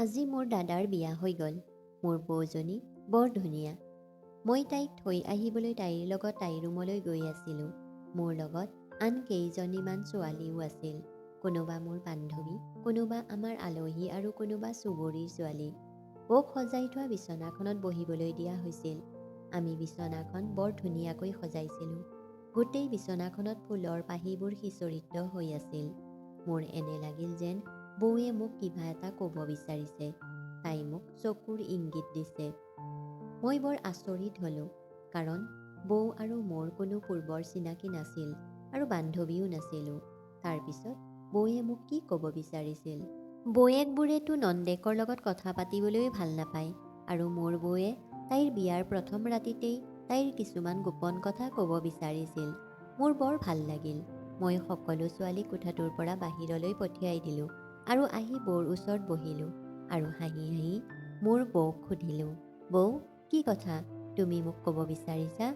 আজি মোৰ দাদাৰ বিয়া হৈ গ'ল। মোৰ বৌজনী বৰ ধুনীয়া। মই তাইক থৈ আহিবলৈ তাইৰ লগত তাইৰ ৰুমলৈ গৈ আছিলোঁ। মোৰ লগত আন কেইজনীমান ছোৱালীও আছিল। কোনোবা মোৰ বান্ধৱী, কোনোবা আমাৰ আলহী আৰু কোনোবা চুবুৰীৰ ছোৱালী। বৌক সজাই থোৱা বিচনাখনত বহিবলৈ দিয়া হৈছিল। আমি বিচনাখন বৰ ধুনীয়াকৈ সজাইছিলোঁ। গোটেই বিচনাখনত ফুলৰ পাহিবোৰ সিঁচৰিত হৈ আছিল। মোৰ এনে লাগিল যেন বৌয়ে মোক কিবা এটা ক'ব বিচাৰিছে। তাই মোক চকুৰ ইংগিত দিছে। মই বৰ আচৰিত হ'লোঁ, কাৰণ বৌ আৰু মোৰ কোনো পূৰ্বৰ চিনাকি নাছিল আৰু বান্ধৱীও নাছিলোঁ। তাৰপিছত বৌয়ে মোক কি ক'ব বিচাৰিছিল? বৌয়েকবোৰেতো নন্দেকৰ লগত কথা পাতিবলৈ ভাল নাপায়, আৰু মোৰ বৌয়ে তাইৰ বিয়াৰ প্ৰথম ৰাতিতেই তাইৰ কিছুমান গোপন কথা ক'ব বিচাৰিছিল। মোৰ বৰ ভাল লাগিল। মই সকলো ছোৱালী কোঠাটোৰ পৰা বাহিৰলৈ পঠিয়াই দিলোঁ আৰু আহি বৌৰ ওচৰত বহিলোঁ আৰু হাঁহি হাঁহি মোৰ বৌক সুধিলোঁ, বৌ, কি কথা তুমি মোক ক'ব বিচাৰিছা?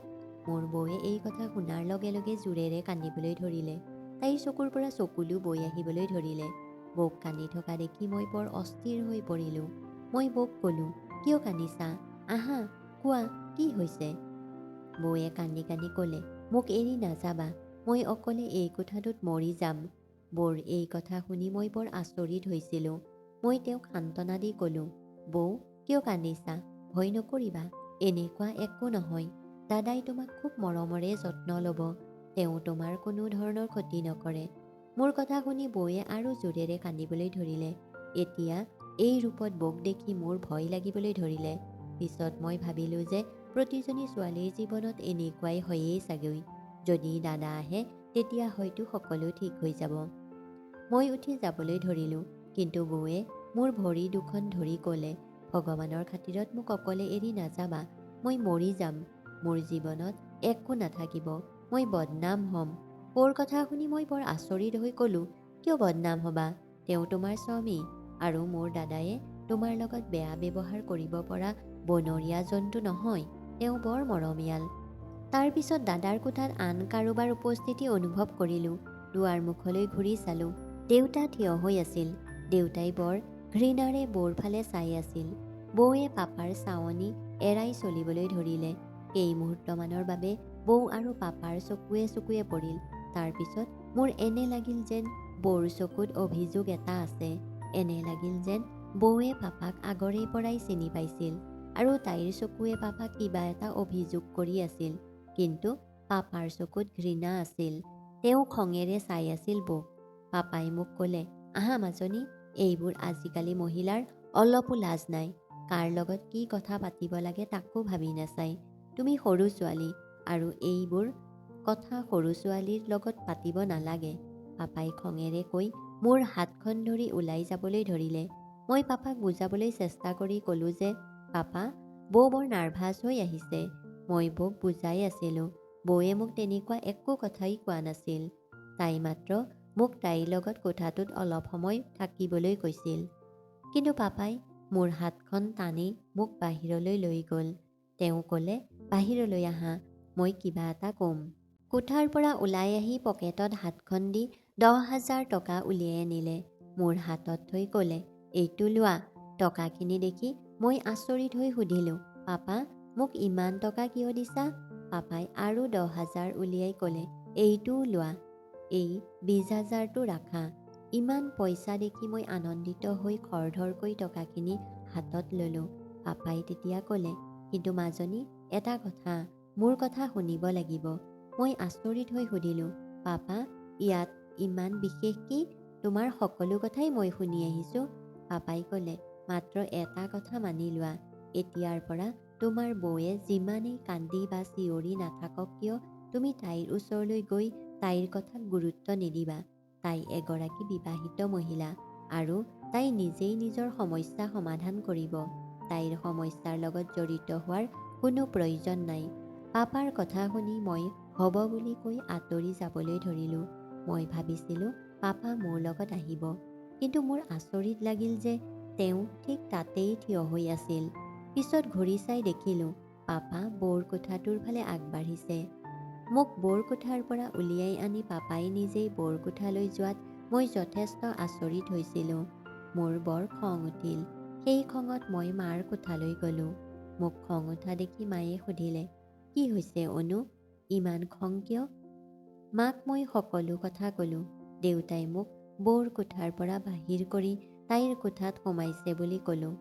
মোৰ বৌয়ে এই কথা শুনাৰ লগে লগে জোৰেৰে কান্দিবলৈ ধৰিলে। তাইৰ চকুৰ পৰা চকুলো বৈ আহিবলৈ ধৰিলে। বৌক কান্দি থকা দেখি মই বৰ অস্থিৰ হৈ পৰিলোঁ। মই বৌক ক'লোঁ, কিয় কান্দিছা? আহা, কোৱা, কি হৈছে? বৌয়ে কান্দি কান্দি ক'লে, মোক এৰি নাযাবা, মই অকলে এই কোঠাটোত মৰি যাম। বৌৰ এই কথা শুনি মই বৰ আচৰিত হৈছিলোঁ। মই তেওঁক সান্তনা দি ক'লোঁ, বৌ, কিয় কান্দিছা? ভয় নকৰিবা, এনেকুৱা একো নহয়। দাদাই তোমাক খুব মৰমৰে যত্ন ল'ব। তেওঁ তোমাৰ কোনো ধৰণৰ ক্ষতি নকৰে। মোৰ কথা শুনি বৌয়ে আৰু জোৰেৰে কান্দিবলৈ ধৰিলে। এতিয়া এই ৰূপত বৌক দেখি মোৰ ভয় লাগিবলৈ ধৰিলে। পিছত মই ভাবিলোঁ যে প্ৰতিজনী ছোৱালীৰ জীৱনত এনেকুৱাই হয়েই চাগৈ। যদি দাদা আহে তেতিয়া হয়তো সকলো ঠিক হৈ যাব। মই উঠি যাবলৈ ধৰিলোঁ, কিন্তু বৌয়ে মোৰ ভৰি দুখন ধৰি ক'লে, ভগৱানৰ খাতিৰত মোক অকলে এৰি নাযাবা, মই মৰি যাম। মোৰ জীৱনত একো নাথাকিব, মই বদনাম হ'ম। বৌৰ কথা শুনি মই বৰ আচৰিত হৈ ক'লোঁ, কিয় বদনাম হ'বা? তেওঁ তোমাৰ স্বামী, আৰু মোৰ দাদায়ে তোমাৰ লগত বেয়া ব্যৱহাৰ কৰিব পৰা বনৰীয়া জন্তু নহয়। তেওঁ বৰ মৰমীয়াল। তাৰ পিছত দাদাৰ কোঠাত আন কাৰোবাৰ উপস্থিতি অনুভৱ কৰিলোঁ। দুৱাৰ মুখলৈ ঘূৰি চালোঁ। দেউতা থিয় হৈ আছিল। দেউতাই বৰ ঘৃণাৰে বৌৰ ফালে চাই আছিল। বৌয়ে পাপাৰ চাৱনি এৰাই চলিবলৈ ধৰিলে। এই মুহূৰ্তমানৰ বাবে বৌ আৰু পাপাৰ চকুৱে চকুৱে পৰিল। তাৰপিছত মোৰ এনে লাগিল যেন বৌৰ চকুত অভিযোগ এটা আছে। এনে লাগিল যেন বৌয়ে পাপাক আগৰে পৰাই চিনি পাইছিল আৰু তাইৰ চকুৱে পাপাক কিবা এটা অভিযোগ কৰি আছিল। কিন্তু পাপাৰ চকুত ঘৃণা আছিল। তেওঁ খঙেৰে চাই আছিল বৌক। পাপাই মোক ক'লে, আহা মাজনী, এইবোৰ আজিকালি মহিলাৰ অলপো লাজ নাই। কাৰ লগত কি কথা পাতিব লাগে তাকো ভাবি নাচায়। তুমি সৰু ছোৱালী, আৰু এইবোৰ কথা সৰু ছোৱালীৰ লগত পাতিব নালাগে। পাপাই খঙেৰে কৈ মোৰ হাতখন ধৰি ওলাই যাবলৈ ধৰিলে। মই পাপাক বুজাবলৈ চেষ্টা কৰি ক'লোঁ যে, পাপা, বৌ বৰ নাৰ্ভাছ হৈ আহিছে। মই বৌক বুজাই আছিলোঁ। বৌয়ে মোক তেনেকুৱা একো কথাই কোৱা নাছিল। তাই মাত্ৰ মোক তাইৰ লগত কোঠাটোত অলপ সময় থাকিবলৈ কৈছিল। কিন্তু পাপাই মোৰ হাতখন টানি মোক বাহিৰলৈ লৈ গ'ল। তেওঁ ক'লে, বাহিৰলৈ আহা, মই কিবা এটা ক'ম। কোঠাৰ পৰা ওলাই আহি পকেটত হাতখন দি 10,000 টকা উলিয়াই আনিলে। মোৰ হাতত থৈ ক'লে, এইটো লোৱা। টকাখিনি দেখি মই আচৰিত হৈ সুধিলোঁ, পাপা, মোক ইমান টকা কিয় দিছা? পাপাই আৰু 10,000 উলিয়াই ক'লে, এইটোও লোৱা। এই 20,000টো ৰাখা। ইমান পইচা দেখি মই আনন্দিত হৈ খৰধৰকৈ টকাখিনি হাতত ল'লোঁ। পাপাই তেতিয়া ক'লে, কিন্তু মাজনী, এটা কথা, মোৰ কথা শুনিব লাগিব। মই আচৰিত হৈ সুধিলোঁ, পাপা, ইয়াত ইমান বিশেষ কি? তোমাৰ সকলো কথাই মই শুনি আহিছোঁ। পাপাই ক'লে, মাত্ৰ এটা কথা মানি লোৱা, এতিয়াৰ পৰা তোমাৰ বৌয়ে যিমানেই কান্দি বা চিঞৰি নাথাকক কিয়, তুমি তাইৰ ওচৰলৈ গৈ তাইৰ কথাক গুৰুত্ব নিদিবা। তাই এগৰাকী বিবাহিত মহিলা, আৰু তাই নিজেই নিজৰ সমস্যা সমাধান কৰিব। তাইৰ সমস্যাৰ লগত জড়িত হোৱাৰ কোনো প্ৰয়োজন নাই। পাপাৰ কথা শুনি মই হ'ব বুলি কৈ আঁতৰি যাবলৈ ধৰিলোঁ। মই ভাবিছিলোঁ পাপা মোৰ লগত আহিব, কিন্তু মোৰ আচৰিত লাগিল যে তেওঁ ঠিক তাতেই থিয় হৈ আছিল। পিছত ঘূৰি চাই দেখিলোঁ পাপা বৌৰ কোঠাটোৰ ফালে আগবাঢ়িছে। মোক বৌৰ কোঠাৰ পৰা উলিয়াই আনি পাপাই নিজেই বৌৰ কোঠালৈ যোৱাত মই যথেষ্ট আচৰিত হৈছিলোঁ। মোৰ বৰ খং উঠিল। সেই খঙত মই মাৰ কোঠালৈ গ'লোঁ। মোক খং উঠা দেখি মায়ে সুধিলে, কি হৈছে অনু, ইমান খং কিয়? মাক মই সকলো কথা ক'লোঁ। দেউতাই মোক বৌৰ কোঠাৰ পৰা বাহিৰ কৰি তাইৰ কোঠাত সোমাইছে বুলি ক'লোঁ।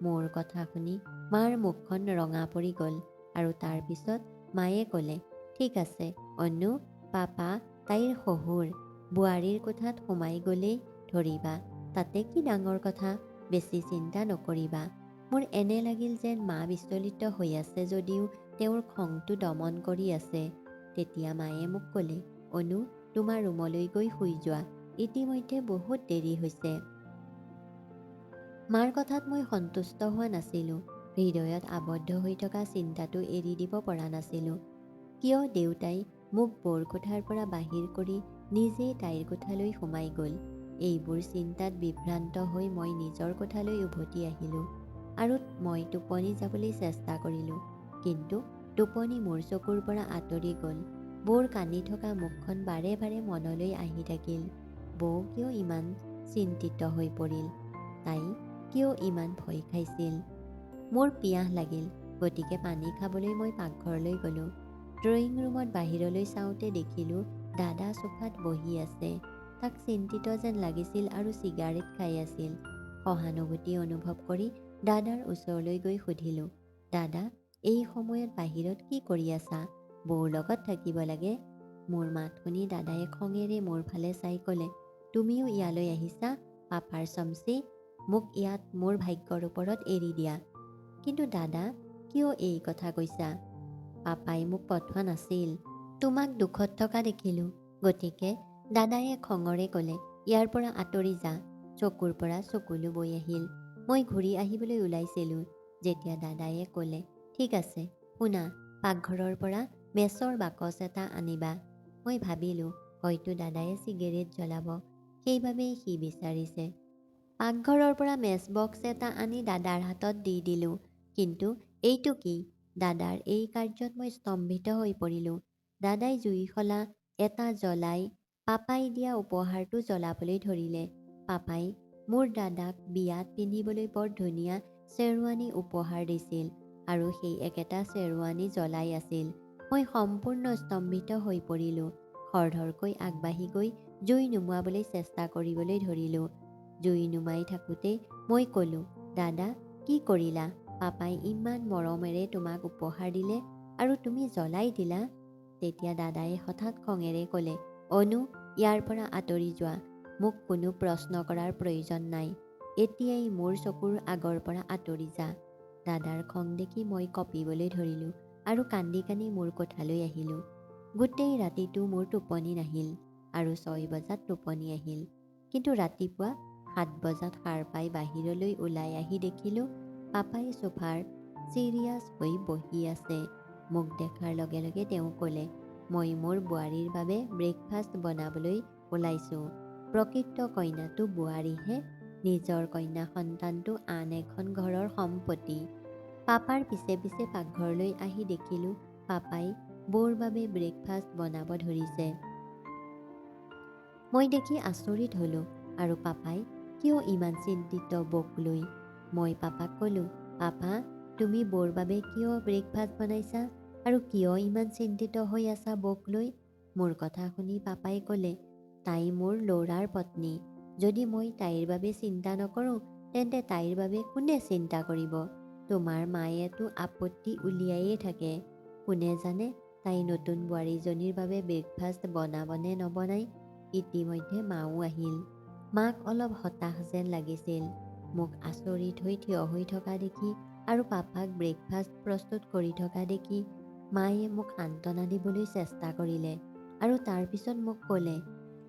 মোৰ কথা শুনি মাৰ মুখখন ৰঙা পৰি গ'ল আৰু তাৰ পিছত মায়ে ক'লে, ঠিক আছে অনু, পাপা তাইৰ শহুৰ, বোৱাৰীৰ কোঠাত সোমাই গ'লেই ধৰিবা, তাতে কি ডাঙৰ কথা, বেছি চিন্তা নকৰিবা। মোৰ এনে লাগিল যেন মা বিচলিত হৈ আছে যদিও তেওঁৰ খংটো দমন কৰি আছে। তেতিয়া মায়ে মোক ক'লে, অনু তোমাৰ ৰুমলৈ গৈ শুই যোৱা, ইতিমধ্যে বহুত দেৰি হৈছে। মাৰ কথাত মই সন্তুষ্ট হোৱা নাছিলোঁ। হৃদয়ত আবদ্ধ হৈ থকা চিন্তাটো এৰি দিব পৰা নাছিলোঁ। কিয় দেউতাই মোক বৌৰ কোঠাৰ পৰা বাহিৰ কৰি নিজেই তাইৰ কোঠালৈ সোমাই গ'ল। এইবোৰ চিন্তাত বিভ্ৰান্ত হৈ মই নিজৰ কোঠালৈ উভতি আহিলোঁ আৰু মই টোপনি যাবলৈ চেষ্টা কৰিলোঁ। কিন্তু টোপনি মোৰ চকুৰ পৰা আঁতৰি গ'ল। বৌৰ কান্দি থকা মুখখন বাৰে বাৰে মনলৈ আহি থাকিল। বৌ কিয় ইমান চিন্তিত হৈ পৰিল? তাই কিয় ইমান ভয় খাইছিল? মোৰ পিয়াহ লাগিল, গতিকে পানী খাবলৈ মই পাকঘৰলৈ গ'লোঁ। ড্ৰয়িং ৰুমত বাহিৰলৈ চাওঁতে দেখিলোঁ দাদা চোফাত বহি আছে। তাক চিন্তিত যেন লাগিছিল আৰু চিগাৰেট খাই আছিল। সহানুভূতি অনুভৱ কৰি দাদাৰ ওচৰলৈ গৈ সুধিলোঁ, দাদা এই সময়ত বাহিৰত কি কৰি আছা? বৌৰ লগত থাকিব লাগে। মোৰ মাত শুনি দাদায়ে খঙেৰে মোৰ ফালে চাই ক'লে, তুমিও ইয়ালৈ আহিছা পাপাৰ চমচি, মোক ইয়াত মোৰ ভাগ্যৰ ওপৰত এৰি দিয়া। কিন্তু দাদা কিয় এই কথা কৈছা? পাপাই মোক পঠোৱা নাছিল। তোমাক দুখত থকা দেখিলোঁ, গতিকে দাদায়ে খঙৰে ক'লে, ইয়াৰ পৰা আঁতৰি যা। চকুৰ পৰা চকুলো বৈ আহিল। মই ঘূৰি আহিবলৈ ওলাইছিলোঁ যেতিয়া দাদায়ে ক'লে, ঠিক আছে শুনা, পাকঘৰৰ পৰা মেচৰ বাকচ এটা আনিবা। মই ভাবিলোঁ হয়তো দাদায়ে চিগাৰেট জ্বলাব, সেইবাবেই সি বিচাৰিছে। পাকঘৰৰ পৰা মেচ বক্স এটা আনি দাদাৰ হাতত দি দিলোঁ। কিন্তু এইটো কি? দাদাৰ এই কাৰ্যত মই স্তম্ভিত হৈ পৰিলোঁ। দাদাই জুইশলা এটা জ্বলাই পাপাই দিয়া উপহাৰটো জ্বলাবলৈ ধৰিলে। পাপাই মোৰ দাদাক বিয়াত পিন্ধিবলৈ বৰ ধুনীয়া শ্বেৰৱানী উপহাৰ দিছিল আৰু সেই একেটা শ্বেৰৱানী জ্বলাই আছিল। মই সম্পূৰ্ণ স্তম্ভিত হৈ পৰিলোঁ। খৰধৰকৈ আগবাঢ়ি গৈ জুই নুমুৱাবলৈ চেষ্টা কৰিবলৈ ধৰিলোঁ। জুই নুমাই থাকোঁতে মই ক'লোঁ, দাদা কি কৰিলা? পাপাই ইমান মৰমেৰে তোমাক উপহাৰ দিলে আৰু তুমি জ্বলাই দিলা। তেতিয়া দাদায়ে হঠাৎ খঙেৰে ক'লে, অনু ইয়াৰ পৰা আঁতৰি যোৱা। মোক কোনো প্ৰশ্ন কৰাৰ প্ৰয়োজন নাই। এতিয়াই মোৰ চকুৰ আগৰ পৰা আঁতৰি যা। দাদাৰ খং দেখি মই কঁপিবলৈ ধৰিলোঁ আৰু কান্দি কান্দি মোৰ কোঠালৈ আহিলোঁ। গোটেই ৰাতিটো মোৰ টোপনি নাহিল আৰু 6 বজাত টোপনি আহিল। কিন্তু ৰাতিপুৱা 7 বজাত সাৰ পাই বাহিৰলৈ ওলাই আহি দেখিলোঁ পাপাই চোফাৰ চিৰিয়াছ হৈ বহি আছে। মোক দেখাৰ লগে লগে তেওঁ ক'লে, মই মোৰ বোৱাৰীৰ বাবে ব্ৰেকফাষ্ট বনাবলৈ ওলাইছোঁ। প্ৰকৃত কন্যাটো বোৱাৰীহে, নিজৰ কন্যা সন্তানটো আন এখন ঘৰৰ সম্পত্তি। পাপাৰ পিছে পিছে পাকঘৰলৈ আহি দেখিলোঁ পাপাই বৌৰ বাবে ব্ৰেকফাষ্ট বনাব ধৰিছে। মই দেখি আচৰিত হ'লোঁ আৰু পাপাই কিয় ইমান চিন্তিত বৌক লৈ। মই পাপাক ক'লোঁ, পাপা তুমি বৌৰ বাবে কিয় ব্ৰেকফাষ্ট বনাইছা আৰু কিয় ইমান চিন্তিত হৈ আছা বৌক লৈ? মোৰ কথা শুনি পাপাই ক'লে, তাই মোৰ ল'ৰাৰ পত্নী। যদি মই তাইৰ বাবে চিন্তা নকৰোঁ তেন্তে তাইৰ বাবে কোনে চিন্তা কৰিব? তোমাৰ মায়েতো আপত্তি উলিয়ায়েই থাকে। কোনে জানে তাই নতুন বোৱাৰীজনীৰ বাবে ব্ৰেকফাষ্ট বনাবনে নবনায়। ইতিমধ্যে মাও আহিল। মাক অলপ হতাশ যেন লাগিছিল। মোক আচৰিত হৈ থিয় হৈ থকা দেখি আৰু পাপাক ব্ৰেকফাষ্ট প্ৰস্তুত কৰি থকা দেখি মায়ে মোক সান্ত্বনা দিবলৈ চেষ্টা কৰিলে আৰু তাৰপিছত মোক ক'লে,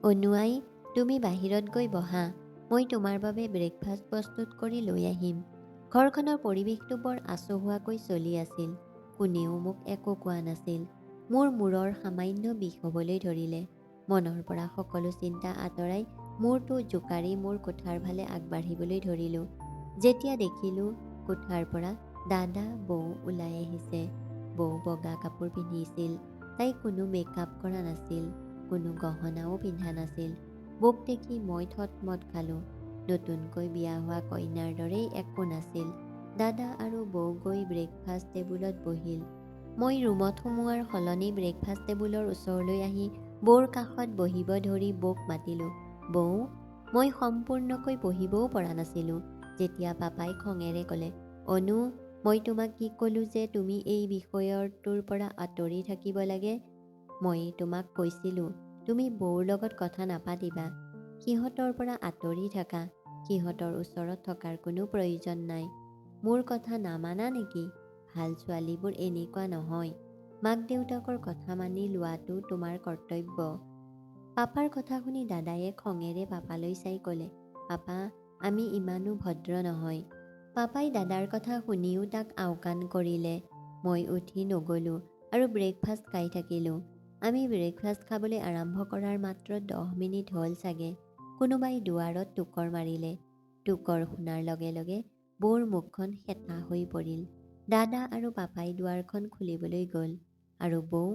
অনু আই তুমি বাহিৰত গৈ বহা, মই তোমাৰ বাবে ব্ৰেকফাষ্ট প্ৰস্তুত কৰি লৈ আহিম। ঘৰখনৰ পৰিৱেশটো বৰ আচহুৱাকৈ চলি আছিল। কোনেও মোক একো কোৱা নাছিল। মোৰ মূৰৰ সামান্য বিষ হ'বলৈ ধৰিলে। মনৰ পৰা সকলো চিন্তা আঁতৰাই মূৰটো জোকাৰি মোৰ কোঠাৰ ফালে আগবাঢ়িবলৈ ধৰিলোঁ। যেতিয়া দেখিলোঁ কোঠাৰ পৰা দাদা বৌ ওলাই আহিছে। বৌ বগা কাপোৰ পিন্ধিছিল। তাই কোনো মেকআপ কৰা নাছিল, কোনো গহনাও পিন্ধা নাছিল। বৌক দেখি মই থতমত খালোঁ। নতুনকৈ বিয়া হোৱা কইনাৰ দৰেই একো নাছিল। দাদা আৰু বৌ গৈ ব্ৰেকফাষ্ট টেবুলত বহিল। মই ৰুমত সোমোৱাৰ সলনি ব্ৰেকফাষ্ট টেবুলৰ ওচৰলৈ আহি বৌৰ কাষত বহিব ধৰি বৌক মাতিলোঁ, বৌ। মই সম্পূৰ্ণকৈ বহিবও পৰা নাছিলোঁ যেতিয়া পাপাই খঙেৰে ক'লে, অনু, মই তোমাক কি ক'লোঁ যে তুমি এই বিষয়টোৰ পৰা আঁতৰি থাকিব লাগে? মই তোমাক কৈছিলোঁ তুমি বৌৰ লগত কথা নাপাতিবা, সিহঁতৰ পৰা আঁতৰি থাকা, সিহঁতৰ ওচৰত থকাৰ কোনো প্ৰয়োজন নাই। মোৰ কথা নামানা নেকি? ভাল ছোৱালীবোৰ এনেকুৱা নহয়। মাক দেউতাকৰ কথা মানি লোৱাটো তোমাৰ কৰ্তব্য। পাপাৰ কথা শুনি দাদায়ে খঙেৰে পাপালৈ চাই ক'লে, পাপা, আমি ইমানো ভদ্ৰ নহয়। পাপাই দাদাৰ কথা শুনিও তাক আওকাণ কৰিলে। মই উঠি নগ'লোঁ আৰু ব্ৰেকফাষ্ট খাই থাকিলোঁ। আমি ব্ৰেকফাষ্ট খাবলৈ আৰম্ভ কৰাৰ মাত্ৰ 10 মিনিট হ'ল চাগে, কোনোবাই দুৱাৰত টোকৰ মাৰিলে। টোকৰ শুনাৰ লগে লগে বৌৰ মুখখন শেঁতা হৈ পৰিল। দাদা আৰু পাপাই দুৱাৰখন খুলিবলৈ গ'ল আৰু বৌ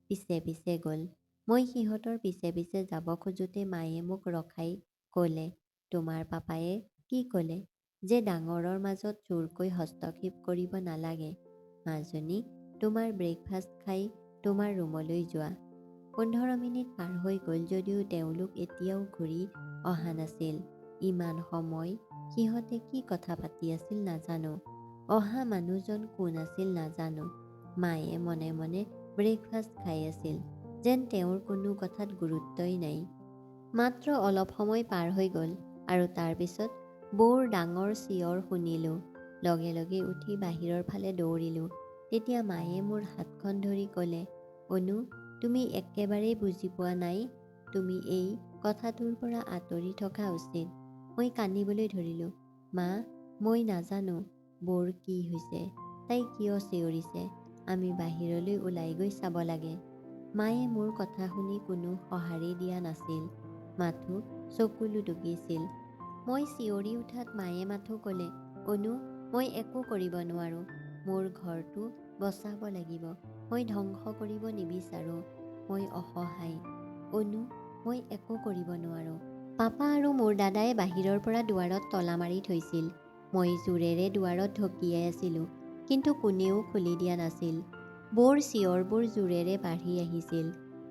পিছে পিছে গ'ল। মই সিহঁতৰ পিছে পিছে যাব খোজোতে মায়ে মোক ৰখাই ক'লে, তোমাৰ পাপায়ে কি ক'লে? যে ডাঙৰৰ মাজত জোৰকৈ হস্তক্ষেপ কৰিব নালাগে। মাজনী, তোমাৰ ব্ৰেকফাষ্ট খাই তোমাৰ ৰুমলৈ যোৱা। 15 মিনিট পাৰ হৈ গ'ল যদিও তেওঁলোক এতিয়াও ঘূৰি অহা নাছিল। ইমান সময় সিহঁতে কি কথা পাতি আছিল নাজানো। অহা মানুহজন কোন আছিল নাজানো। মায়ে মনে মনে ব্ৰেকফাষ্ট খাই আছিল, যেন তেওঁৰ কোনো কথাত গুৰুত্বই নাই। মাত্ৰ অলপ সময় পাৰ হৈ গ'ল আৰু তাৰপিছত বৌৰ ডাঙৰ চিঞৰ শুনিলোঁ। লগে লগে উঠি বাহিৰৰ ফালে দৌৰিলোঁ। তেতিয়া মায়ে মোৰ হাতখন ধৰি ক'লে, অনু, তুমি একেবাৰেই বুজি পোৱা নাই। তুমি এই কথাটোৰ পৰা আঁতৰি থকা উচিত। মই কান্দিবলৈ ধৰিলোঁ। মা, মই নাজানো বৌৰ কি হৈছে, তাই কিয় চিঞৰিছে। আমি বাহিৰলৈ ওলাই গৈ চাব লাগে। মায়ে মোৰ কথা শুনি কোনো সঁহাৰি দিয়া নাছিল, মাথো চকু টুকিছিল। মই চিঞৰি উঠাত মায়ে মাথো ক'লে, অনু, মই একো কৰিব নোৱাৰোঁ। মোৰ ঘৰটো বচাব লাগিব। মই ধ্বংস কৰিব নিবিচাৰোঁ। মই অসহায়। অনু, মই একো কৰিব নোৱাৰোঁ। পাপা আৰু মোৰ দাদাই বাহিৰৰ পৰা দুৱাৰত তলা মাৰি থৈছিল। মই জোৰেৰে দুৱাৰত ঢকিয়াই আছিলোঁ, কিন্তু কোনেও খুলি দিয়া নাছিল। বৌৰ চিঞৰবোৰ জোৰেৰে বাঢ়ি আহিছিল।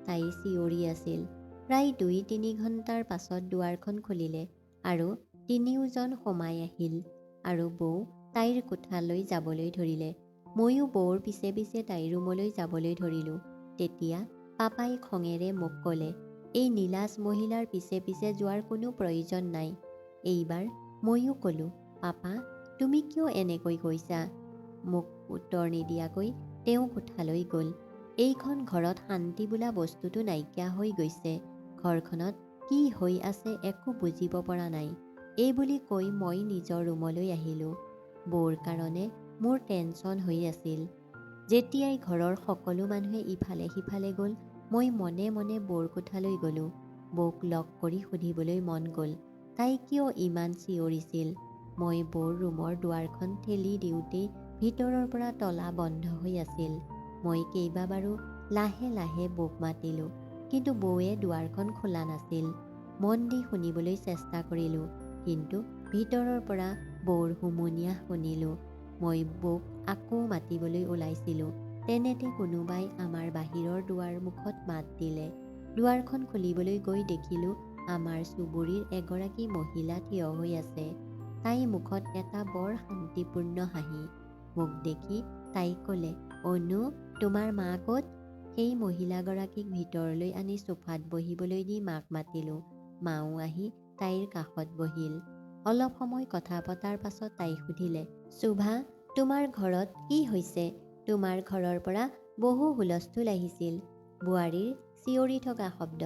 তাই চিঞৰি আছিল। প্ৰায় 2-3 ঘণ্টাৰ পাছত দুৱাৰখন খুলিলে আৰু তিনিওজন সোমাই আহিল আৰু বৌ তাইৰ কোঠালৈ যাবলৈ ধৰিলে। ময়ো বৌৰ পিছে পিছে তাইৰ ৰুমলৈ যাবলৈ ধৰিলোঁ। তেতিয়া পাপাই খঙেৰে মোক ক'লে, এই নীলাজ মহিলাৰ পিছে পিছে যোৱাৰ কোনো প্ৰয়োজন নাই। এইবাৰ ময়ো ক'লোঁ, পাপা, তুমি কিয় এনেকৈ কৈছা? মোক উত্তৰ নিদিয়াকৈ তেওঁ কোঠালৈ গ'ল। এইখন ঘৰত শান্তি বোলা বস্তুটো নাইকিয়া হৈ গৈছে। ঘৰখনত কি হৈ আছে একো বুজিব পৰা নাই। এই বুলি কৈ মই নিজৰ ৰুমলৈ আহিলোঁ। বৌৰ কাৰণে মোৰ টেনচন হৈ আছিল। যেতিয়াই ঘৰৰ সকলো মানুহে ইফালে সিফালে গ'ল, মই মনে মনে বৌৰ কোঠালৈ গ'লোঁ। বৌক লগ কৰি সুধিবলৈ মন গ'ল, তাই কিয় ইমান চিঞৰিছিল। মই বৌৰ ৰুমৰ দুৱাৰখন ঠেলি দিওঁতেই ভিতৰৰ পৰা তলা বন্ধ হৈ আছিল। মই কেইবাবাৰো লাহে লাহে বৌক মাতিলোঁ, কিন্তু বৌয়ে দুৱাৰখন খোলা নাছিল। মন দি শুনিবলৈ চেষ্টা কৰিলোঁ, কিন্তু ভিতৰৰ পৰা বৌৰ হুমুনিয়াহ শুনিলোঁ। মই বৌক আকৌ মাতিবলৈ ওলাইছিলোঁ, তেনেতে কোনোবাই আমাৰ বাহিৰৰ দুৱাৰ মুখত মাত দিলে। দুৱাৰখন খুলিবলৈ গৈ দেখিলোঁ আমাৰ চুবুৰীৰ এগৰাকী মহিলা থিয় হৈ আছে। তাই মুখত এটা বৰ শান্তিপূৰ্ণ হাঁহি। মোক দেখি তাই ক'লে, অনু, তোমাৰ মা ক'ত? সেই মহিলাগৰাকীক ভিতৰলৈ আনি চোফাত বহিবলৈ দি মাক মাতিলোঁ। মাও আহি তাইৰ কাষত বহিল। অলপ সময় কথা পতাৰ পাছত তাই সুধিলে, শোভা, তোমাৰ ঘৰত কি হৈছে? তোমাৰ ঘৰৰ পৰা বহু হুলস্থুল আহিছিল। বোৱাৰীৰ চিঞৰি থকা শব্দ।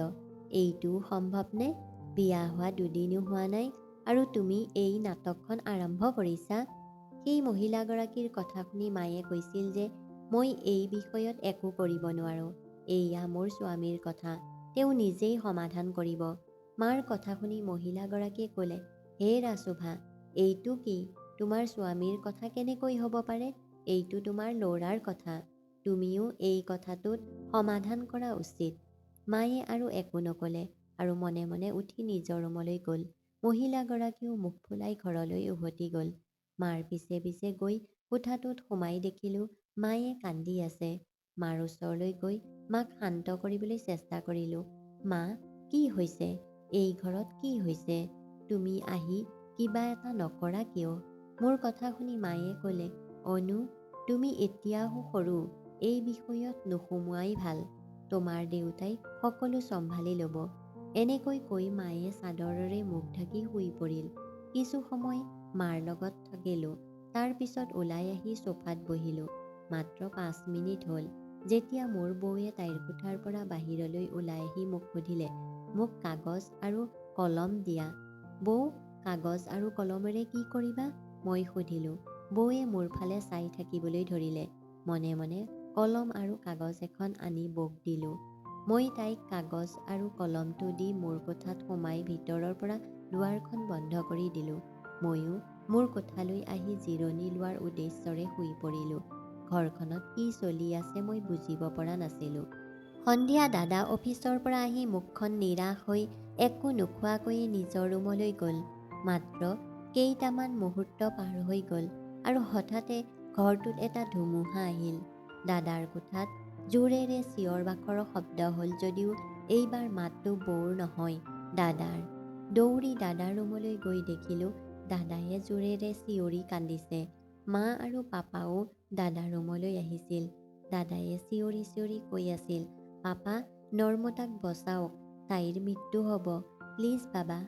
এইটোও সম্ভৱনে? বিয়া হোৱা 2 দিনো হোৱা নাই আৰু তুমি এই নাটকখন আৰম্ভ কৰিছা? সেই মহিলাগৰাকীৰ কথা শুনি মায়ে কৈছিল যে মই এই বিষয়ত একো কৰিব নোৱাৰোঁ। এয়া মোৰ স্বামীৰ কথা, তেওঁ নিজেই সমাধান কৰিব। মাৰ কথা শুনি মহিলাগৰাকীয়ে ক'লে, হেৰা শোভা, এইটো কি? তোমাৰ স্বামীৰ কথা কেনেকৈ হ'ব পাৰে? এইটো তোমাৰ ল'ৰাৰ কথা। তুমিও এই কথাটোত সমাধান কৰা উচিত। মায়ে আৰু একো নক'লে আৰু মনে মনে উঠি নিজৰ ৰুমলৈ গ'ল। মহিলাগৰাকীও মুখ ফুলাই ঘৰলৈ উভতি গ'ল। মাৰ পিছে পিছে গৈ কোঠাটোত সোমাই দেখিলোঁ মায়ে কান্দি আছে। মাৰ ওচৰলৈ গৈ মাক শান্ত কৰিবলৈ চেষ্টা কৰিলোঁ। মা, কি হৈছে? এই ঘৰত কি হৈছে? তুমি আহি কিবা এটা নকৰা কিয়? মোৰ কথা শুনি মায়ে ক'লে, অনু, তুমি এতিয়াও সৰু, এই বিষয়ত নোসোমোৱাই ভাল। তোমাৰ দেউতাই সকলো চম্ভালি ল'ব। এনেকৈ কৈ মায়ে চাদৰেৰে মুখ ঢাকি শুই পৰিল। কিছু সময় মাৰ লগত থাকিলোঁ। তাৰ পিছত ওলাই আহি চোফাত বহিলোঁ। মাত্ৰ 5 মিনিট হ'ল, যেতিয়া মোৰ বৌয়ে তাইৰ কোঠাৰ পৰা বাহিৰলৈ ওলাই আহি মোক সুধিলে, মোক কাগজ আৰু কলম দিয়া। বৌ, কাগজ আৰু কলমেৰে কি কৰিবা? মই সুধিলোঁ। বৌয়ে মোৰ ফালে চাই থাকিবলৈ ধৰিলে। মনে মনে কলম আৰু কাগজ এখন আনি বৌক দিলোঁ। মই তাইক কাগজ আৰু কলমটো দি মোৰ কোঠাত সোমাই ভিতৰৰ পৰা দুৱাৰখন বন্ধ কৰি দিলোঁ। ময়ো মোৰ কোঠালৈ আহি জিৰণি লোৱাৰ উদ্দেশ্যৰে শুই পৰিলোঁ। ঘৰখনত কি চলি আছে মই বুজিব পৰা নাছিলোঁ। সন্ধিয়া দাদা অফিচৰ পৰা আহি মুখখন নিৰাশ হৈ একো নোখোৱাকৈয়ে নিজৰ ৰুমলৈ গ'ল। মাত্ৰ কেইটামান মুহূৰ্ত পাৰ হৈ গ'ল আৰু হঠাতে ঘৰটোত এটা ধুমুহা আহিল। দাদাৰ কোঠাত জোৰেৰে চিঞৰ বাখৰৰ শব্দ হ'ল যদিও এইবাৰ মাতটো বৌৰ নহয়, দাদাৰ। দৌৰি দাদাৰ ৰুমলৈ গৈ দেখিলোঁ দাদায়ে জোৰেৰে চিঞৰি কান্দিছে। মা আৰু পাপাও দাদাৰ ৰুমলৈ আহিছিল। দাদায়ে চিঞৰি চিঞৰি কৈ আছিল, পাপা, নৰ্মদাক বচাওক, তাইৰ মৃত্যু হ'ব। প্লিজ বাবা,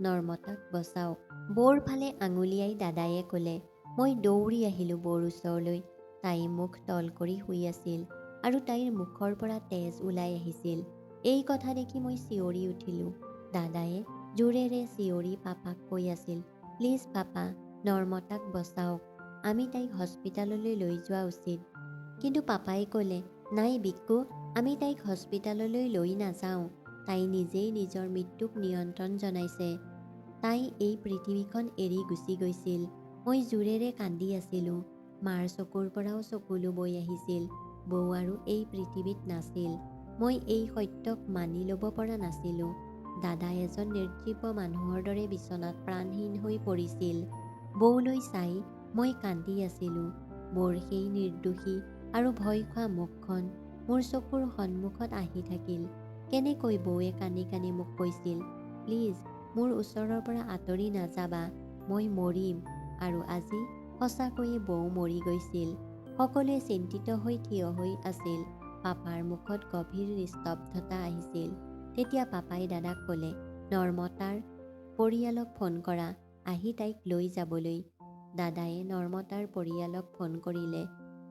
নৰ্মদাক বচাওক। বৌৰ ফালে আঙুলিয়াই দাদায়ে ক'লে। মই দৌৰি আহিলোঁ বৌৰ ওচৰলৈ। তাই মুখ তল কৰি শুই আছিল আৰু তাইৰ মুখৰ পৰা তেজ ওলাই আহিছিল। এই কথা দেখি মই চিঞৰি উঠিলোঁ। দাদায়ে জোৰেৰে চিঞৰি পাপাক কৈ আছিল, প্লিজ পাপা, নৰ্মদাক বচাওক, আমি তাইক হস্পিটাললৈ লৈ যোৱা উচিত। কিন্তু পাপাই ক'লে, নাই বিক্কু, আমি তাইক হস্পিটাললৈ লৈ নাযাওঁ। তাই নিজেই নিজৰ মৃত্যুক নিয়ন্ত্ৰণ জনাইছে। তাই এই পৃথিৱীখন এৰি গুচি গৈছিল। মই জোৰেৰে কান্দি আছিলোঁ। মাৰ চকুৰ পৰাও চকুলো বৈ আহিছিল। বৌ আৰু এই পৃথিৱীত নাছিল। মই এই সত্যক মানি ল'ব পৰা নাছিলোঁ। দাদা এজন নিৰ্জীৱ মানুহৰ দৰে বিচনাত প্ৰাণহীন হৈ পৰিছিল। বৌলৈ চাই মই কান্দি আছিলোঁ। বৌৰ সেই নিৰ্দোষী আৰু ভয় খোৱা মুখখন মোৰ চকুৰ সন্মুখত আহি থাকিল। কেনেকৈ বৌয়ে কানি কানি মোক কৈছিল, প্লিজ মোৰ ওচৰৰ পৰা আঁতৰি নাযাবা, মই মৰিম। আৰু আজি সঁচাকৈয়ে বৌ মৰি গৈছিল। সকলোৱে চিন্তিত হৈ থিয় হৈ আছিল। পাপাৰ মুখত গভীৰ নিস্তব্ধতা আহিছিল। তেতিয়া পাপাই দাদাক ক'লে, নৰ্মদাৰ পৰিয়ালক ফোন কৰা, আহি তাইক লৈ যাবলৈ। দাদায়ে নৰ্মদাৰ পৰিয়ালক ফোন কৰিলে।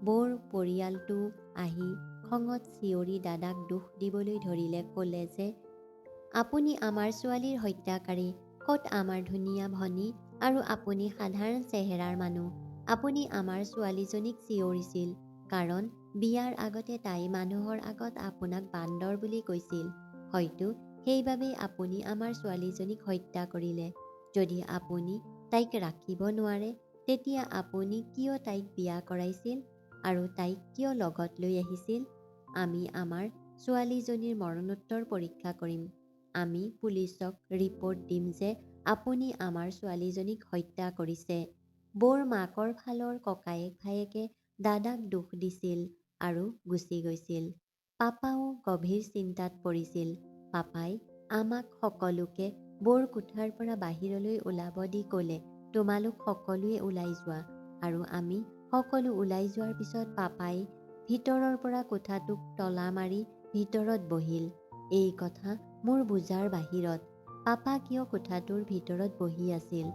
বৌৰ পৰিয়ালটো আহি খঙত চিঞৰি দাদাক দোষ দিবলৈ ধৰিলে। ক'লে যে, আপুনি আমাৰ ছোৱালীৰ হত্যাকাৰী। ক'ত আমাৰ ধুনীয়া ভনী আৰু আপুনি সাধাৰণ চেহেৰাৰ মানুহ। আপুনি আমাৰ ছোৱালীজনীক চিঞৰিছিল কাৰণ বিয়াৰ আগতে তাই মানুহৰ আগত আপোনাক বান্দৰ বুলি কৈছিল। হয়তো সেইবাবেই আপুনি আমাৰ ছোৱালীজনীক হত্যা কৰিলে। যদি আপুনি তাইক ৰাখিব নোৱাৰে, তেতিয়া আপুনি কিয় তাইক বিয়া কৰাইছিল আৰু তাইক কিয় লগত লৈ আহিছিল? আমি আমাৰ ছোৱালীজনীৰ মৰণোত্তৰ পৰীক্ষা কৰিম। আমি পুলিচক ৰিপৰ্ট দিম যে আপুনি আমাৰ ছোৱালীজনীক হত্যা কৰিছে। বৌৰ মাকৰ ফালৰ ককায়েক ভায়েকে দাদাক দোষ দিছিল আৰু গুচি গৈছিল। পাপাও গভীৰ চিন্তাত পৰিছিল। পাপাই আমাক সকলোকে বৌৰ কোঠাৰ পৰা বাহিৰলৈ ওলাব দি ক'লে, তোমালোক সকলোৱে ওলাই যোৱা। আৰু আমি সকলো ওলাই যোৱাৰ পিছত পাপাই ভিতৰৰ পৰা কোঠাটোক তলা মাৰি ভিতৰত বহিল। এই কথা মোৰ বুজাৰ বাহিৰত। পাপা কিয় কোঠাটোৰ ভিতৰত বহি আছিল?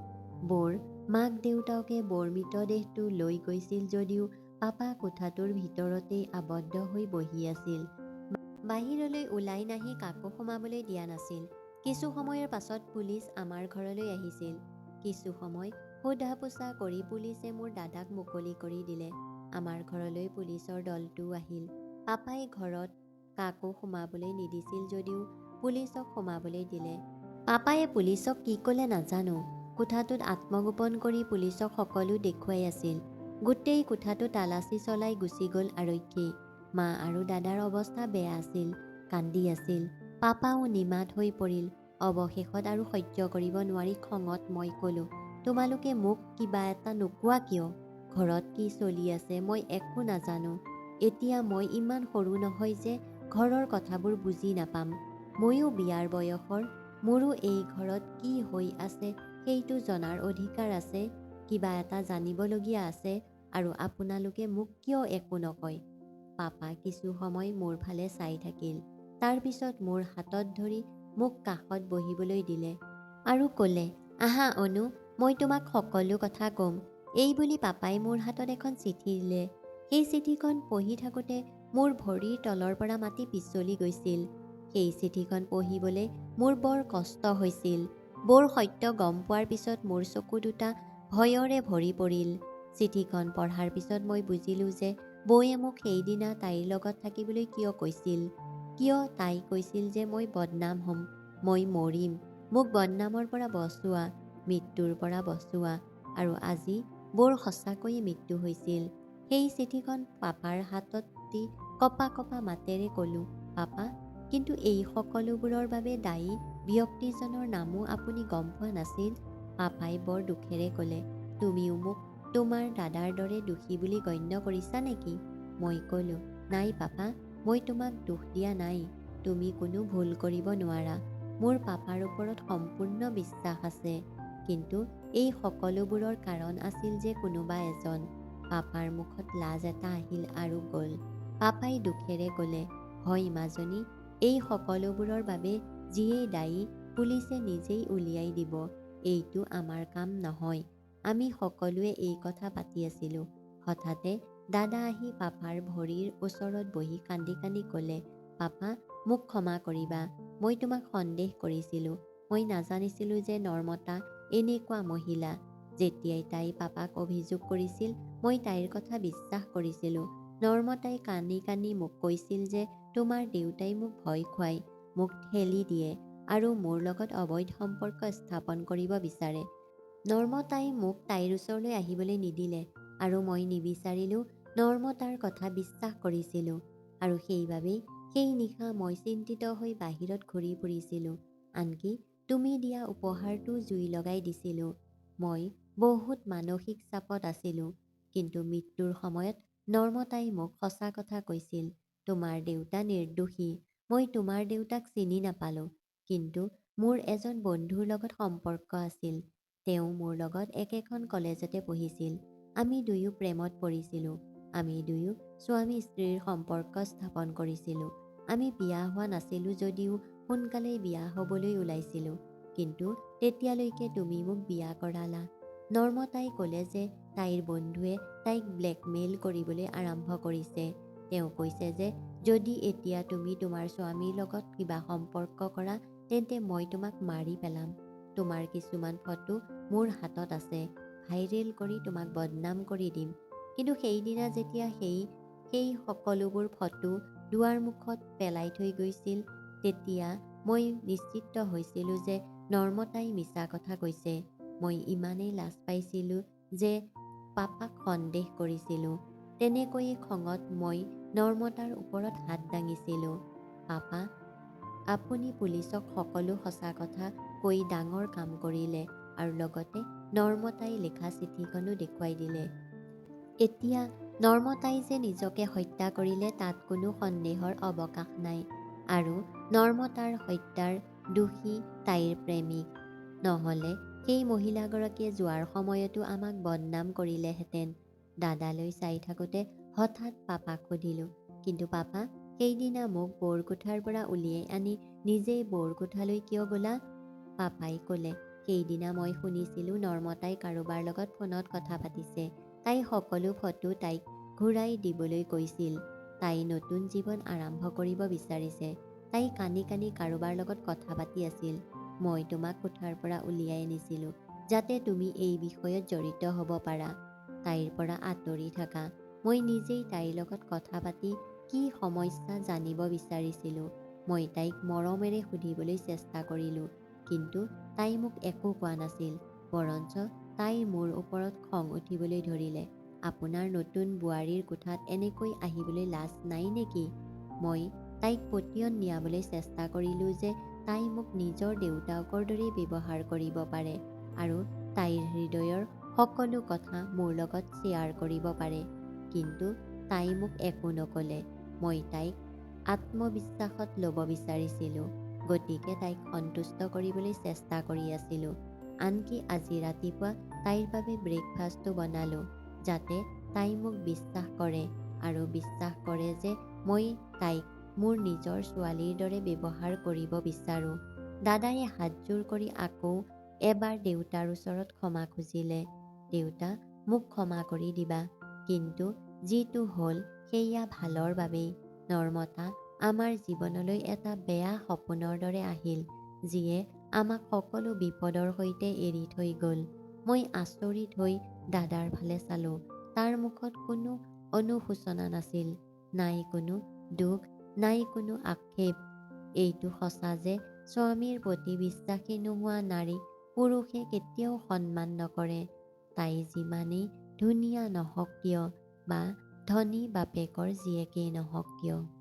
বৌৰ মাক দেউতাকে বৌৰ মৃতদেহটো লৈ গৈছিল যদিও পাপা কোঠাটোৰ ভিতৰতেই আবদ্ধ হৈ বহি আছিল। বাহিৰলৈ ওলাই নাহি কাকো সোমাবলৈ দিয়া নাছিল। কিছু সময়ৰ পাছত পুলিচ আমাৰ ঘৰলৈ আহিছিল। কিছু সময় সোধা পোছা কৰি পুলিচে মোৰ দাদাক মুকলি কৰি দিলে। আমাৰ ঘৰলৈ পুলিচৰ দলটোও আহিল। পাপাই ঘৰত কাকো সোমাবলৈ নিদিছিল যদিও পুলিচক সোমাবলৈ দিলে। পাপায়ে পুলিচক কি ক'লে নাজানো। কোঠাটোত আত্মগোপন কৰি পুলিচক সকলো দেখুৱাই আছিল। গোটেই কোঠাটো তালাচী চলাই গুচি গ'ল আৰক্ষী। মা আৰু দাদাৰ অৱস্থা বেয়া আছিল, কান্দি আছিল। পাপাও নিমাত হৈ পৰিল। অৱশেষত আৰু সহ্য কৰিব নোৱাৰি খঙত মই ক'লোঁ, তোমালোকে মোক কিবা এটা নোকোৱা কিয়? ঘৰত কি চলি আছে মই একো নাজানো। এতিয়া মই ইমান সৰু নহয় যে ঘৰৰ কথাবোৰ বুজি নাপাম। ময়ো বিয়াৰ বয়সৰ, মোৰো এই ঘৰত কি হৈ আছে সেইটো জনাৰ অধিকাৰ আছে, কিবা এটা জানিবলগীয়া আছে, আৰু আপোনালোকে মোক কিয় একো নকয়? পাপা কিছু সময় মোৰ ফালে চাই থাকিল। তাৰ পিছত মোৰ হাতত ধৰি মোক কাষত বহিবলৈ দিলে আৰু ক'লে, আহা অনু, মই তোমাক সকলো কথা ক'ম। এই বুলি পাপাই মোৰ হাতত এখন চিঠি দিলে। সেই চিঠিখন পঢ়ি থাকোঁতে মোৰ ভৰিৰ তলৰ পৰা মাটি পিছলি গৈছিল। সেই চিঠিখন পঢ়িবলৈ মোৰ বৰ কষ্ট হৈছিল। বৰ সত্য গম পোৱাৰ পিছত মোৰ চকু দুটা ভয়ৰে ভৰি পৰিল। চিঠিখন পঢ়াৰ পিছত মই বুজিলোঁ যে বৌয়ে মোক সেইদিনা তাইৰ লগত থাকিবলৈ কিয় কৈছিল। কিয় তাই কৈছিল যে মই বদনাম হ'ম, মই মৰিম, মোক বদনামৰ পৰা বচোৱা, মৃত্যুৰ পৰা বচোৱা, আৰু আজি বৰ সঁচাকৈয়ে মৃত্যু হৈছিল। সেই চিঠিখন পাপাৰ হাতত দি কঁপা কঁপা মাতেৰে ক'লোঁ, পাপা, কিন্তু এই সকলোবোৰৰ বাবে দায়ী ব্যক্তিজনৰ নামো আপুনি গম পোৱা নাছিল? পাপাই বৰ দুখেৰে ক'লে, তুমিও মোক তোমাৰ দাদাৰ দৰে দোষী বুলি গণ্য কৰিছা নেকি? মই ক'লোঁ, নাই পাপা, মই তোমাক দোষ দিয়া নাই। তুমি কোনো ভুল কৰিব নোৱাৰা। মোৰ পাপাৰ ওপৰত সম্পূৰ্ণ বিশ্বাস আছে। কিন্তু এই সকলোবোৰৰ কাৰণ আছিল যে কোনোবা এজন। পাপাৰ মুখত লাজ এটা আহিল আৰু গ'ল। পাপাই দুখেৰে ক'লে, হয় মাজনী, এই সকলোবোৰৰ বাবে যিয়েই দায়ী পুলিচে নিজেই উলিয়াই দিব। এইটো আমাৰ কাম নহয়। আমি সকলোৱে এই কথা পাতি আছিলোঁ। হঠাতে দাদা আহি পাপাৰ ভৰিৰ ওচৰত বহি কান্দি কান্দি ক'লে, পাপা, মোক ক্ষমা কৰিবা। মই তোমাক সন্দেহ কৰিছিলোঁ। মই নাজানিছিলোঁ যে নৰ্মতা এনেকুৱা মহিলা। যেতিয়াই তাই পাপাক অভিযোগ কৰিছিল মই তাইৰ কথা বিশ্বাস কৰিছিলোঁ। নৰ্মতাই কান্দি কান্দি মোক কৈছিল যে তোমাৰ দেউতাই মোক ভয় খুৱাই, মোক ঠেলি দিয়ে আৰু মোৰ লগত অবৈধ সম্পৰ্ক স্থাপন কৰিব বিচাৰে। নৰ্মতাই মোক তাইৰ ওচৰলৈ আহিবলৈ নিদিলে আৰু মই নিবিচাৰিলেও নৰ্মতাৰ কথা বিশ্বাস কৰিছিলোঁ। আৰু সেইবাবেই সেই নিশা মই চিন্তিত হৈ বাহিৰত ঘূৰি ফুৰিছিলোঁ। আনকি তুমি দিয়া উপহাৰটো জুই লগাই দিছিলোঁ। মই বহুত মানসিক চাপত আছিলোঁ। কিন্তু মৃত্যুৰ সময়ত নৰ্মতাই মোক সঁচা কথা কৈছিল, তোমাৰ দেউতা নিৰ্দোষী। মই তোমাৰ দেউতাক চিনি নাপালোঁ। কিন্তু মোৰ এজন বন্ধুৰ লগত সম্পৰ্ক আছিল। তেওঁ মোৰ লগত একেখন কলেজতে পঢ়িছিল। আমি দুয়ো প্ৰেমত পৰিছিলোঁ। আমি দুয়ো স্বামী স্ত্ৰীৰ সম্পৰ্ক স্থাপন কৰিছিলোঁ। আমি বিয়া হোৱা নাছিলোঁ যদিও সোনকালেই বিয়া হ'বলৈ ওলাইছিলোঁ। কিন্তু তেতিয়ালৈকে তুমি মোক বিয়া কৰালা। নৰ্মতাই ক'লে যে তাইৰ বন্ধুৱে তাইক ব্লেকমেইল কৰিবলৈ আৰম্ভ কৰিছে। তেওঁ কৈছে যে যদি এতিয়া তুমি তোমাৰ স্বামীৰ লগত কিবা সম্পৰ্ক কৰা তেন্তে মই তোমাক মাৰি পেলাম। তোমাৰ কিছুমান ফটো মোৰ হাতত আছে, ভাইৰেল কৰি তোমাক বদনাম কৰি দিম। কিন্তু সেইদিনা যেতিয়া সেই সকলোবোৰ ফটো দুৱাৰ মুখত পেলাই থৈ গৈছিল, তেতিয়া মই নিশ্চিত হৈছিলোঁ যে নৰ্মতাই মিছা কথা কৈছে। মই ইমানেই লাজ পাইছিলোঁ যে পাপাক সন্দেহ কৰিছিলোঁ। তেনেকৈয়ে খঙত মই নৰ্মতাৰ ওপৰত হাত দাঙিছিলোঁ। পাপা, আপুনি পুলিচক সকলো সঁচা কথা কৈ ডাঙৰ কাম কৰিলে আৰু লগতে নৰ্মতাই লিখা চিঠিখনো দেখুৱাই দিলে। এতিয়া নৰ্মতাই যে নিজকে হত্যা কৰিলে তাত কোনো সন্দেহৰ অৱকাশ নাই। আৰু নৰ্মতাৰ হত্যাৰ দোষী তাইৰ প্ৰেমিক। নহ'লে সেই মহিলাগৰাকীয়ে যোৱাৰ সময়তো আমাক বদনাম কৰিলেহেঁতেন। দাদালৈ চাই থাকোঁতে হঠাৎ পাপাক সুধিলোঁ, কিন্তু পাপা, সেইদিনা মোক বৰকোঠাৰ পৰা উলিয়াই আনি নিজেই বৰকোঠালৈ কিয় গ'লা? পাপাই ক'লে, সেইদিনা মই শুনিছিলোঁ নৰ্মতাই কাৰোবাৰ লগত ফোনত কথা পাতিছে। তাই সকলো ফটো তাইক ঘূৰাই দিবলৈ কৈছিল। তাই নতুন জীৱন আৰম্ভ কৰিব বিচাৰিছে। তাই কানি কানি কাৰোবাৰ লগত কথা পাতি আছিল। মই তোমাক কোঠাৰ পৰা উলিয়াই আনিছিলোঁ যাতে তুমি এই বিষয়ত জড়িত হ'ব পাৰা। তাইৰ পৰা আঁতৰি থাকা। মই নিজেই তাইৰ লগত কথা পাতি কি সমস্যা জানিব বিচাৰিছিলোঁ। মই তাইক মৰমেৰে সুধিবলৈ চেষ্টা কৰিলোঁ, কিন্তু তাই মোক একো কোৱা নাছিল। বৰঞ্চ তাই মোৰ ওপৰত খং উঠিবলৈ ধৰিলে। আপোনাৰ নতুন বোৱাৰীৰ কোঠাত এনেকৈ আহিবলৈ লাজ নাই নেকি? মই তাইক পতিয়ন নিয়াবলৈ চেষ্টা কৰিলোঁ যে তাই মোক নিজৰ দেউতাকৰ দৰেই ব্যৱহাৰ কৰিব পাৰে আৰু তাইৰ হৃদয়ৰ সকলো কথা মোৰ লগত শ্বেয়াৰ কৰিব পাৰে। কিন্তু তাই মোক একো নক'লে। মই তাইক আত্মবিশ্বাসত ল'ব বিচাৰিছিলোঁ, গতিকে তাইক সন্তুষ্ট কৰিবলৈ চেষ্টা কৰি আছিলোঁ। আনকি আজি ৰাতিপুৱা তাইৰ বাবে ব্ৰেকফাষ্টটো বনালোঁ, যাতে তাই মোক বিশ্বাস কৰে আৰু বিশ্বাস কৰে যে মই তাইক মোৰ নিজৰ ছোৱালীৰ দৰে ব্যৱহাৰ কৰিব বিচাৰোঁ। দাদায়ে হাতযোৰ কৰি আকৌ এবাৰ দেউতাৰ ওচৰত ক্ষমা খুজিলে। দেউতা, মোক ক্ষমা কৰি দিবা। কিন্তু যিটো হ'ল সেয়া ভালৰ বাবেই। নৰ্মদা আমাৰ জীৱনলৈ এটা বেয়া সপোনৰ দৰে আহিল, যিয়ে আমাক সকলো বিপদৰ সৈতে এৰি থৈ গ'ল। মই আচৰিত হৈ দাদাৰ ফালে চালোঁ। তাৰ মুখত কোনো অনুশোচনা নাছিল, নাই কোনো দুখ, নাই কোনো আক্ষেপ। এইটো সঁচা যে স্বামীৰ প্ৰতি বিশ্বাসী নোহোৱা নাৰীক পুৰুষে কেতিয়াও সন্মান নকৰে, তাই যিমানেই ধুনীয়া নহওক কিয় বা ধনী বাপেকৰ জীয়েকেই নহওক কিয়।